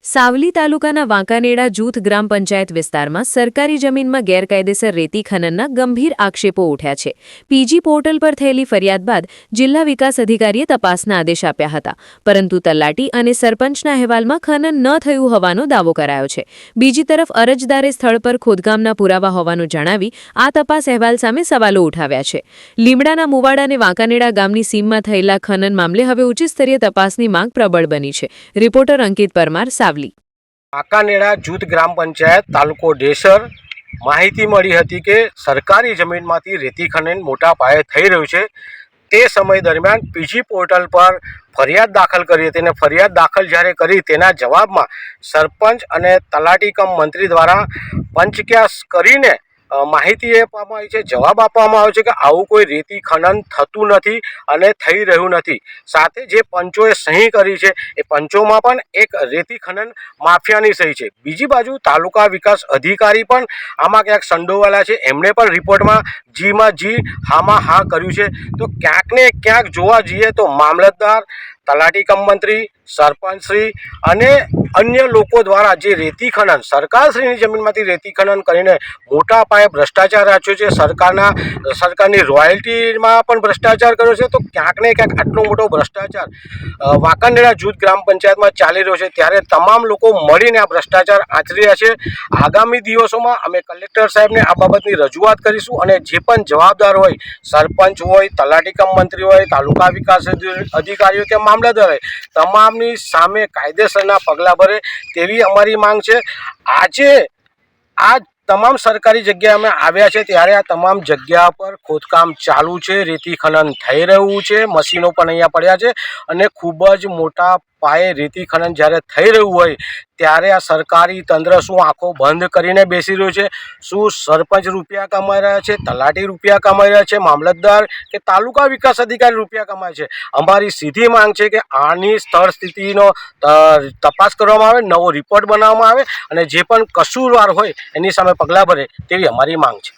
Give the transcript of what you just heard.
સાવલી તાલુકાના વાંકાનેડા જૂથ ગ્રામ પંચાયત વિસ્તારમાં સરકારી જમીનમાં ગેરકાયદેસર રેતી ખનનના ગંભીર આક્ષેપો ઉઠ્યા છે। પીજી પોર્ટલ પર થયેલી ફરિયાદ બાદ જિલ્લા વિકાસ અધિકારીએ તપાસના આદેશ આપ્યા હતા, પરંતુ તલાટી અને સરપંચના અહેવાલમાં ખનન ન થયું હોવાનો દાવો કરાયો છે। બીજી તરફ અરજદારે સ્થળ પર ખોદકામના પુરાવા હોવાનું જણાવી આ તપાસ અહેવાલ સામે સવાલો ઉઠાવ્યા છે। લીમડાના મુવાડા અને વાંકાનેડા ગામની સીમમાં થયેલા ખનન મામલે હવે ઉચ્ચ સ્તરીય તપાસની માંગ પ્રબળ બની છે। રિપોર્ટર અંકિત પરમાર, સાવલી। વાંકાનેડા જૂથ ગ્રામ પંચાયત તાલુકો ડેસર માહિતી મળી હતી કે સરકારી જમીનમાંથી રેતી ખનન મોટા પાયે થઈ રહ્યું છે। તે સમય દરમિયાન પીજી પોર્ટલ પર ફરિયાદ દાખલ કરી હતી અને ફરિયાદ દાખલ જ્યારે કરી તેના જવાબમાં સરપંચ અને તલાટી કમ મંત્રી દ્વારા પંચક્યાસ કરીને માહિતી આપવામાં આવી છે, જવાબ આપવામાં આવ્યો છે કે આવું કોઈ રેતી ખનન થતું નથી અને થઈ રહ્યું નથી। સાથે જે પંચોએ સહી કરી છે એ પંચોમાં પણ એક રેતી ખનન માફિયાની સહી છે। બીજી બાજુ તાલુકા વિકાસ અધિકારી પણ આમાં ક્યાંક સંડોવાયેલા છે, એમણે પણ રિપોર્ટમાં જીમાં જી હામાં હા કર્યું છે। તો ક્યાંક ને ક્યાંક જોવા જઈએ તો મામલતદાર, તલાટી કમ મંત્રી, સરપંચશ્રી અને અન્ય લોકો દ્વારા જે રેતી ખનન સરકારશ્રીની જમીનમાંથી રેતી ખનન કરીને મોટા પાયે ભ્રષ્ટાચાર આચર્યો છે, સરકારની રોયલ્ટીમાં પણ ભ્રષ્ટાચાર કર્યો છે। તો ક્યાંક ને ક્યાંક આટલો મોટો ભ્રષ્ટાચાર વાંકાનેડા જૂથ ગ્રામ પંચાયતમાં ચાલી રહ્યો છે, ત્યારે તમામ લોકો મળીને આ ભ્રષ્ટાચાર આચરી રહ્યા છે। આગામી દિવસોમાં અમે કલેક્ટર સાહેબને આ બાબતની રજૂઆત કરીશું અને જે પણ જવાબદાર હોય, સરપંચ હોય, તલાટી કમ મંત્રી હોય, તાલુકા વિકાસ અધિકારીઓ કે મામલતદાર હોય, તમામની સામે કાયદેસરના પગલાં ભરે તેવી અમારી માંગ છે। આજે આ તમામ સરકારી જગ્યાએ અમે આવ્યા છે, ત્યારે આ તમામ જગ્યા પર ખોદકામ ચાલુ છે, રેતી ખનન થઈ રહ્યું છે, મશીનો પણ અહીંયા પડ્યા છે અને ખૂબ જ મોટા પાયે રેતી ખનન જ્યારે થઈ રહ્યું હોય ત્યારે આ સરકારી તંત્ર શું આંખો બંધ કરીને બેસી રહ્યું છે? શું સરપંચ રૂપિયા કમાઈ રહ્યા છે, તલાટી રૂપિયા કમાઈ રહ્યા છે, મામલતદાર કે તાલુકા વિકાસ અધિકારી રૂપિયા કમાય છે? અમારી સીધી માંગ છે કે આની સ્થળ સ્થિતિનો તપાસ કરવામાં આવે, નવો રિપોર્ટ બનાવવામાં આવે અને જે પણ કસૂરવાર હોય એની સામે પગલાં ભરે તેવી અમારી માંગ છે।